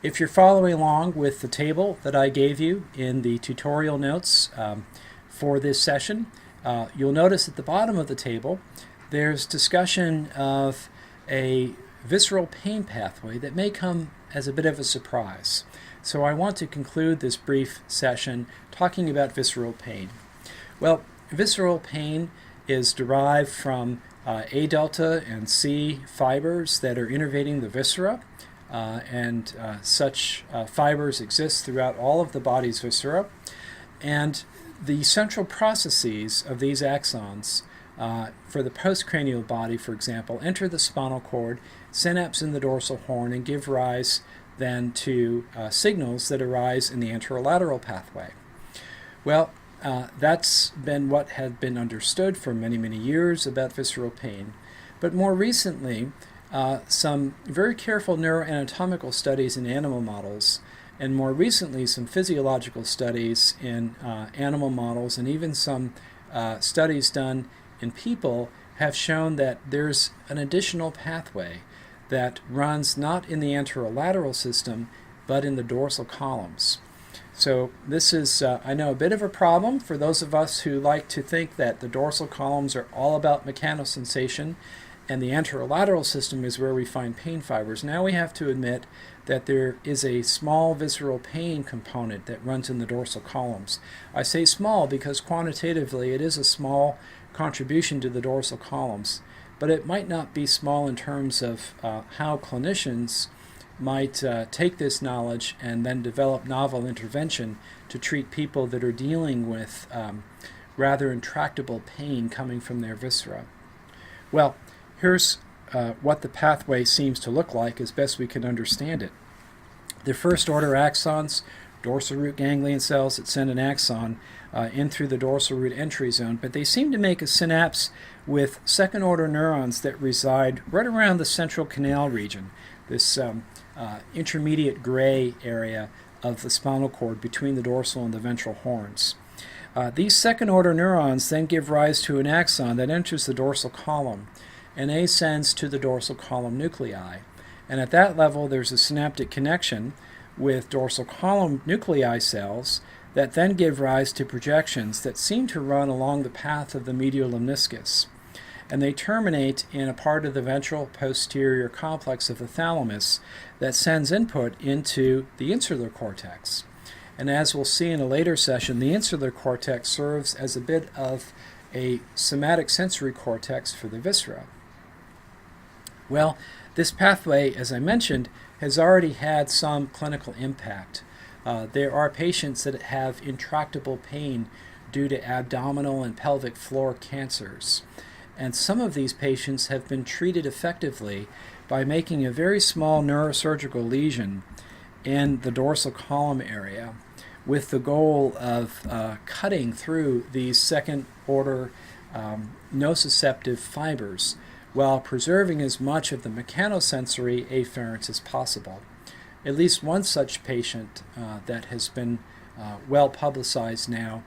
If you're following along with the table that I gave you in the tutorial notes for this session, you'll notice at the bottom of the table there's discussion of a visceral pain pathway that may come as a bit of a surprise. So I want to conclude this brief session talking about visceral pain. Well, visceral pain is derived from A delta and C fibers that are innervating the viscera, and such fibers exist throughout all of the body's viscera. And the central processes of these axons for the postcranial body, for example, enter the spinal cord, synapse in the dorsal horn, and give rise then to signals that arise in the anterolateral pathway. Well, that's been what had been understood for many, many years about visceral pain. But more recently, some very careful neuroanatomical studies in animal models, and more recently some physiological studies in animal models, and even some studies done in people have shown that there's an additional pathway that runs not in the anterolateral system, but in the dorsal columns. So this is, I know, a bit of a problem for those of us who like to think that the dorsal columns are all about mechanosensation and the anterolateral system is where we find pain fibers. Now we have to admit that there is a small visceral pain component that runs in the dorsal columns. I say small because quantitatively it is a small contribution to the dorsal columns, but it might not be small in terms of how clinicians might take this knowledge and then develop novel intervention to treat people that are dealing with rather intractable pain coming from their viscera. Well, here's what the pathway seems to look like as best we can understand it. The first order axons, dorsal root ganglion cells that send an axon in through the dorsal root entry zone, but they seem to make a synapse with second order neurons that reside right around the central canal region, this intermediate gray area of the spinal cord between the dorsal and the ventral horns. These second order neurons then give rise to an axon that enters the dorsal column and ascends to the dorsal column nuclei. And at that level there's a synaptic connection with dorsal column nuclei cells that then give rise to projections that seem to run along the path of the medial lemniscus. And they terminate in a part of the ventral posterior complex of the thalamus that sends input into the insular cortex. And as we'll see in a later session, the insular cortex serves as a bit of a somatic sensory cortex for the viscera. Well, this pathway, as I mentioned, has already had some clinical impact. There are patients that have intractable pain due to abdominal and pelvic floor cancers. And some of these patients have been treated effectively by making a very small neurosurgical lesion in the dorsal column area with the goal of cutting through these second order nociceptive fibers while preserving as much of the mechanosensory afferents as possible. At least one such patient that has been well publicized now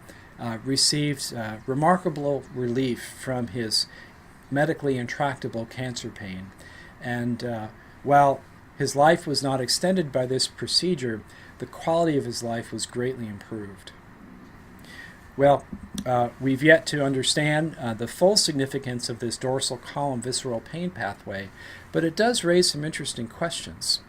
received remarkable relief from his medically intractable cancer pain. And while his life was not extended by this procedure, the quality of his life was greatly improved. Well, we've yet to understand the full significance of this dorsal column visceral pain pathway, but it does raise some interesting questions.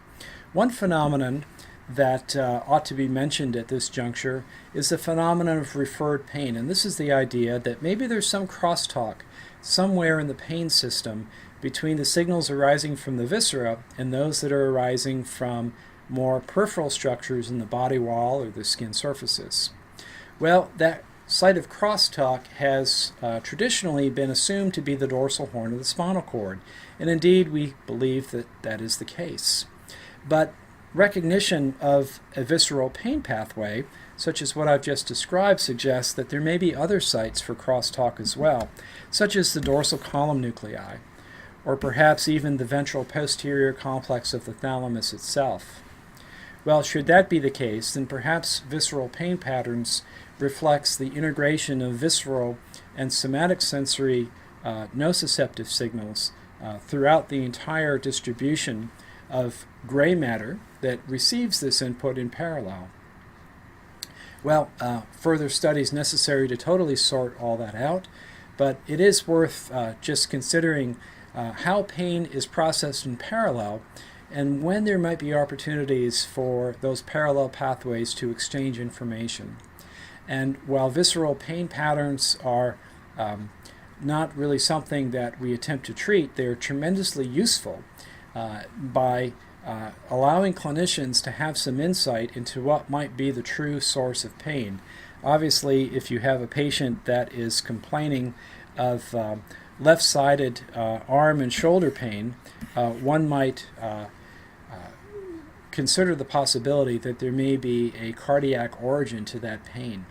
One phenomenon that ought to be mentioned at this juncture is the phenomenon of referred pain, and this is the idea that maybe there's some crosstalk somewhere in the pain system between the signals arising from the viscera and those that are arising from more peripheral structures in the body wall or the skin surfaces. Well, that site of crosstalk has traditionally been assumed to be the dorsal horn of the spinal cord, and indeed we believe that that is the case. But recognition of a visceral pain pathway, such as what I've just described, suggests that there may be other sites for crosstalk as well, such as the dorsal column nuclei, or perhaps even the ventral posterior complex of the thalamus itself. Well, should that be the case, then perhaps visceral pain patterns reflects the integration of visceral and somatic sensory nociceptive signals throughout the entire distribution of gray matter that receives this input in parallel. Well, further studies necessary to totally sort all that out, but it is worth just considering how pain is processed in parallel and when there might be opportunities for those parallel pathways to exchange information. And while visceral pain patterns are not really something that we attempt to treat, they're tremendously useful by allowing clinicians to have some insight into what might be the true source of pain. Obviously, if you have a patient that is complaining of left-sided arm and shoulder pain, one might consider the possibility that there may be a cardiac origin to that pain.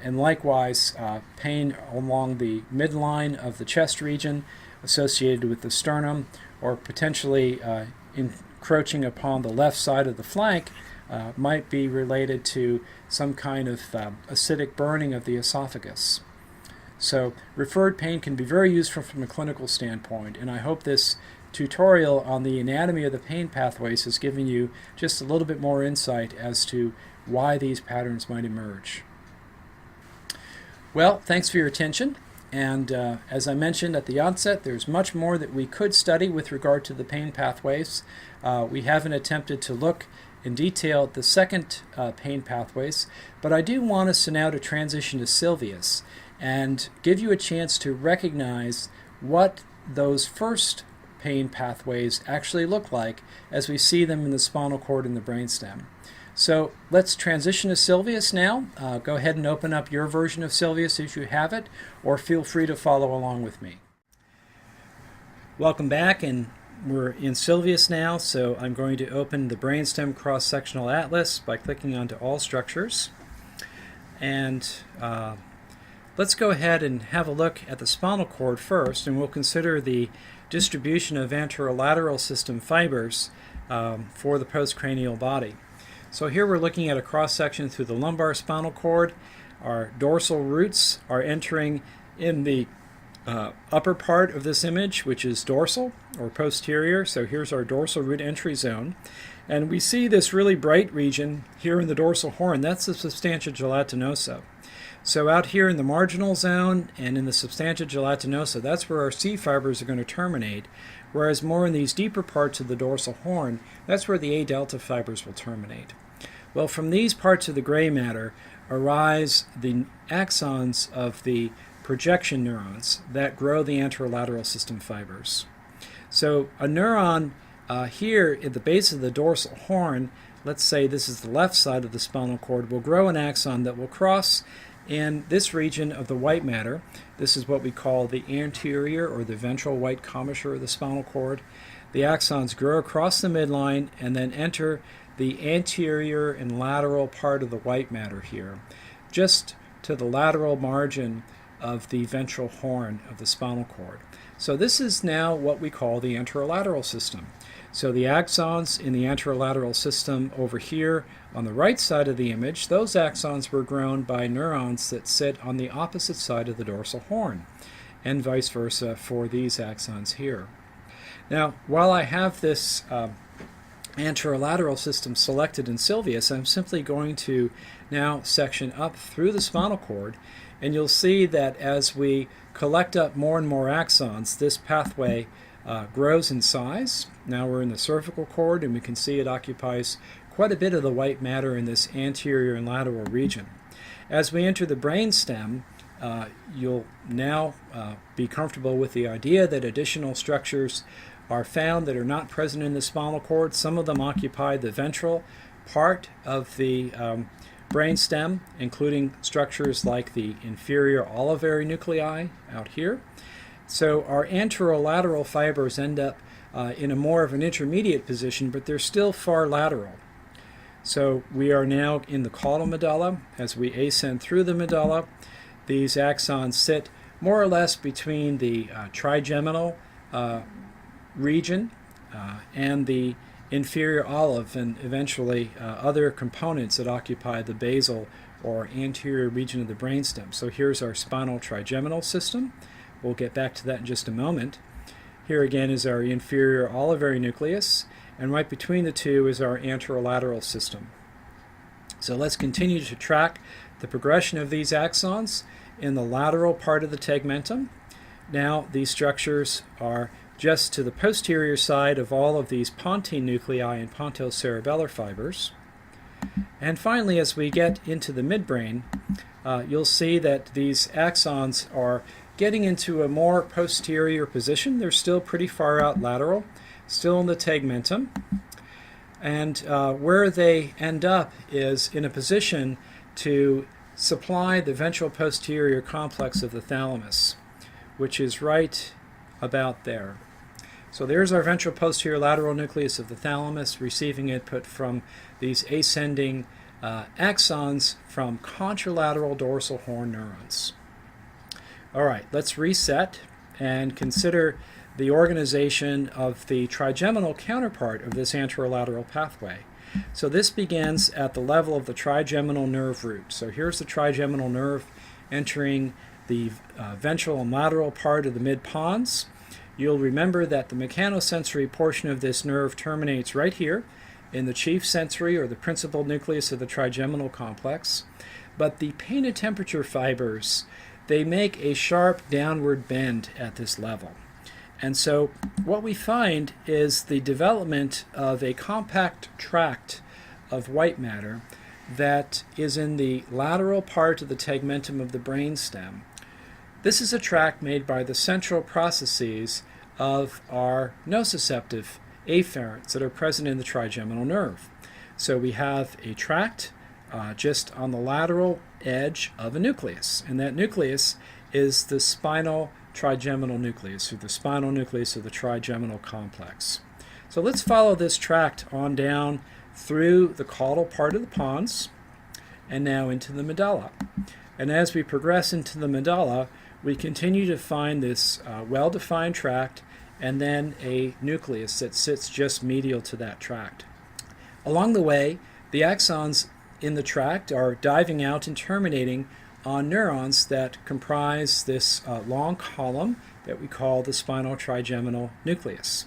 And likewise, pain along the midline of the chest region associated with the sternum, or potentially encroaching upon the left side of the flank, might be related to some kind of acidic burning of the esophagus. So referred pain can be very useful from a clinical standpoint, and I hope this tutorial on the anatomy of the pain pathways has given you just a little bit more insight as to why these patterns might emerge. Well, thanks for your attention, and as I mentioned at the onset, there's much more that we could study with regard to the pain pathways. We haven't attempted to look in detail at the second pain pathways, but I do want us to now to transition to Sylvius and give you a chance to recognize what those first pain pathways actually look like as we see them in the spinal cord and the brainstem. So let's transition to Sylvius now. Go ahead and open up your version of Sylvius if you have it, or feel free to follow along with me. Welcome back, and we're in Sylvius now, so I'm going to open the brainstem cross-sectional atlas by clicking onto all structures. And let's go ahead and have a look at the spinal cord first, and we'll consider the distribution of anterolateral system fibers for the postcranial body. So here we're looking at a cross-section through the lumbar spinal cord. Our dorsal roots are entering in the upper part of this image, which is dorsal or posterior. So here's our dorsal root entry zone. And we see this really bright region here in the dorsal horn. That's the substantia gelatinosa. So out here in the marginal zone and in the substantia gelatinosa, that's where our C fibers are going to terminate, whereas more in these deeper parts of the dorsal horn, that's where the A delta fibers will terminate. Well, from these parts of the gray matter arise the axons of the projection neurons that grow the anterolateral system fibers. So a neuron here at the base of the dorsal horn, let's say this is the left side of the spinal cord, will grow an axon that will cross in this region of the white matter. This is what we call the anterior or the ventral white commissure of the spinal cord. The axons grow across the midline and then enter the anterior and lateral part of the white matter here, just to the lateral margin of the ventral horn of the spinal cord. So this is now what we call the anterolateral system. So the axons in the anterolateral system over here on the right side of the image, those axons were grown by neurons that sit on the opposite side of the dorsal horn, and vice versa for these axons here. Now, while I have this anterolateral system selected in Sylvius, I'm simply going to now section up through the spinal cord, and you'll see that as we collect up more and more axons, this pathway grows in size. Now we're in the cervical cord, and we can see it occupies quite a bit of the white matter in this anterior and lateral region. As we enter the brainstem, you'll now be comfortable with the idea that additional structures are found that are not present in the spinal cord. Some of them occupy the ventral part of the brainstem, including structures like the inferior olivary nuclei out here. So our anterolateral fibers end up in a more of an intermediate position, but they're still far lateral. So we are now in the caudal medulla. As we ascend through the medulla, these axons sit more or less between the trigeminal region and the inferior olive, and eventually other components that occupy the basal or anterior region of the brainstem. So here's our spinal trigeminal system. We'll get back to that in just a moment. Here again is our inferior olivary nucleus, and right between the two is our anterolateral system. So let's continue to track the progression of these axons in the lateral part of the tegmentum. Now these structures are just to the posterior side of all of these pontine nuclei and pontocerebellar fibers. And finally, as we get into the midbrain, you'll see that these axons are getting into a more posterior position. They're still pretty far out lateral, still in the tegmentum. And where they end up is in a position to supply the ventral posterior complex of the thalamus, which is right about there. So there's our ventral posterior lateral nucleus of the thalamus receiving input from these ascending axons from contralateral dorsal horn neurons. All right, let's reset and consider the organization of the trigeminal counterpart of this anterolateral pathway. So this begins at the level of the trigeminal nerve root. So here's the trigeminal nerve entering the ventral and lateral part of the mid-pons. You'll remember that the mechanosensory portion of this nerve terminates right here in the chief sensory or the principal nucleus of the trigeminal complex. But the pain and temperature fibers, they make a sharp downward bend at this level. And so what we find is the development of a compact tract of white matter that is in the lateral part of the tegmentum of the brainstem. This is a tract made by the central processes of our nociceptive afferents that are present in the trigeminal nerve. So we have a tract just on the lateral edge of a nucleus, and that nucleus is the spinal trigeminal nucleus, or the spinal nucleus of the trigeminal complex. So let's follow this tract on down through the caudal part of the pons and now into the medulla. And as we progress into the medulla, we continue to find this well-defined tract and then a nucleus that sits just medial to that tract. Along the way, the axons in the tract are diving out and terminating on neurons that comprise this long column that we call the spinal trigeminal nucleus.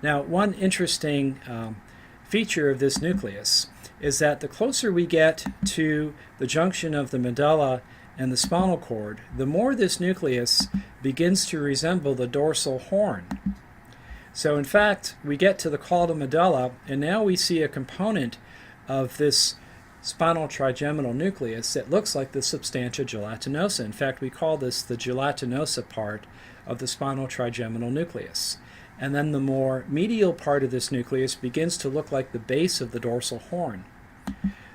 Now, one interesting feature of this nucleus is that the closer we get to the junction of the medulla and the spinal cord, the more this nucleus begins to resemble the dorsal horn. So in fact, we get to the caudal medulla, and now we see a component of this spinal trigeminal nucleus that looks like the substantia gelatinosa. In fact, we call this the gelatinosa part of the spinal trigeminal nucleus. And then the more medial part of this nucleus begins to look like the base of the dorsal horn.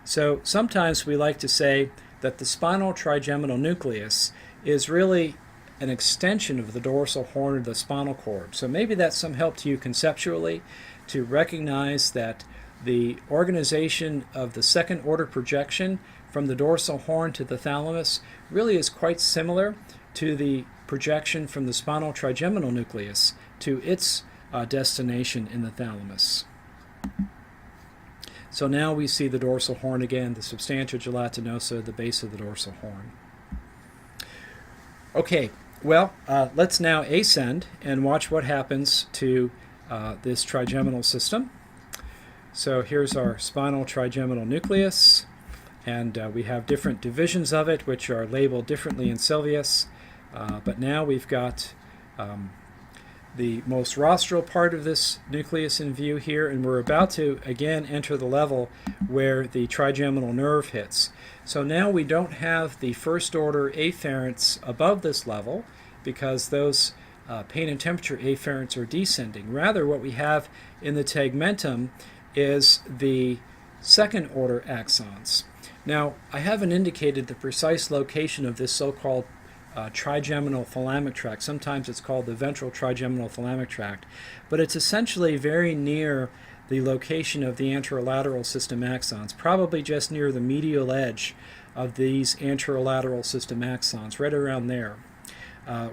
So sometimes we like to say that the spinal trigeminal nucleus is really an extension of the dorsal horn of the spinal cord. So maybe that's some help to you conceptually to recognize that the organization of the second order projection from the dorsal horn to the thalamus really is quite similar to the projection from the spinal trigeminal nucleus to its destination in the thalamus. So now we see the dorsal horn again, the substantia gelatinosa, the base of the dorsal horn. Okay, well, let's now ascend and watch what happens to this trigeminal system. So here's our spinal trigeminal nucleus, and we have different divisions of it, which are labeled differently in Sylvius. But now we've got the most rostral part of this nucleus in view here, and we're about to again enter the level where the trigeminal nerve hits. So now we don't have the first order afferents above this level because those pain and temperature afferents are descending. Rather, what we have in the tegmentum is the second order axons. Now, I haven't indicated the precise location of this so-called trigeminal thalamic tract. Sometimes it's called the ventral trigeminal thalamic tract, but it's essentially very near the location of the anterolateral system axons, probably just near the medial edge of these anterolateral system axons, right around there.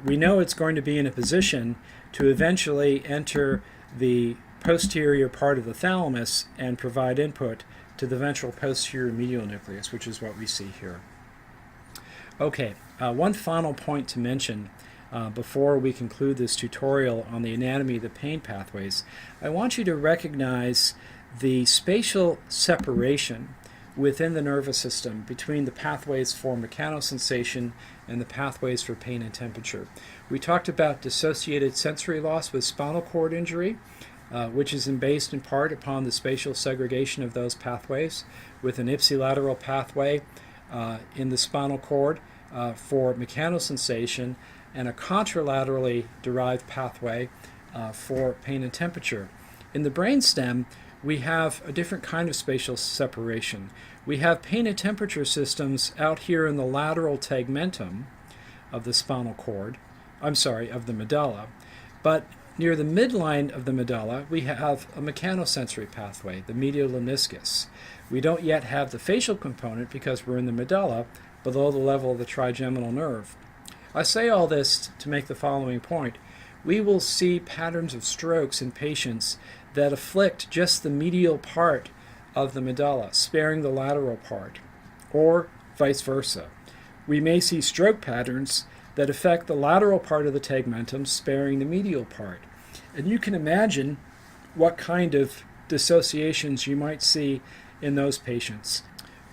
We know it's going to be in a position to eventually enter the posterior part of the thalamus and provide input to the ventral posterior medial nucleus, which is what we see here. Okay, one final point to mention before we conclude this tutorial on the anatomy of the pain pathways, I want you to recognize the spatial separation within the nervous system between the pathways for mechanosensation and the pathways for pain and temperature. We talked about dissociated sensory loss with spinal cord injury, which is based in part upon the spatial segregation of those pathways, with an ipsilateral pathway in the spinal cord for mechanosensation and a contralaterally derived pathway for pain and temperature. In the brainstem, we have a different kind of spatial separation. We have pain and temperature systems out here in the lateral tegmentum of the spinal cord, of the medulla, but near the midline of the medulla, we have a mechanosensory pathway, the medial lemniscus. We don't yet have the facial component because we're in the medulla, below the level of the trigeminal nerve. I say all this to make the following point. We will see patterns of strokes in patients that afflict just the medial part of the medulla, sparing the lateral part, or vice versa. We may see stroke patterns that affect the lateral part of the tegmentum, sparing the medial part. And you can imagine what kind of dissociations you might see in those patients.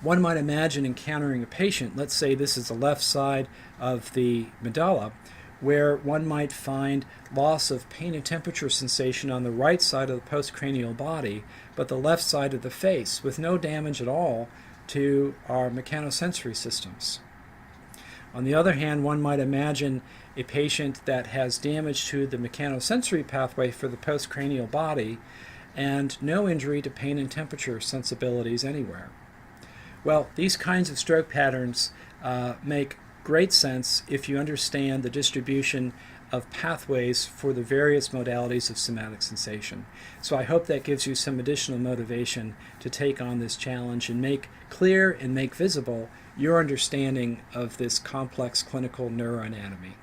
One might imagine encountering a patient, let's say this is the left side of the medulla, where one might find loss of pain and temperature sensation on the right side of the postcranial body, but the left side of the face, with no damage at all to our mechanosensory systems. On the other hand, one might imagine a patient that has damage to the mechanosensory pathway for the postcranial body and no injury to pain and temperature sensibilities anywhere. Well, these kinds of stroke patterns make great sense if you understand the distribution of pathways for the various modalities of somatic sensation. So I hope that gives you some additional motivation to take on this challenge and make clear and make visible your understanding of this complex clinical neuroanatomy.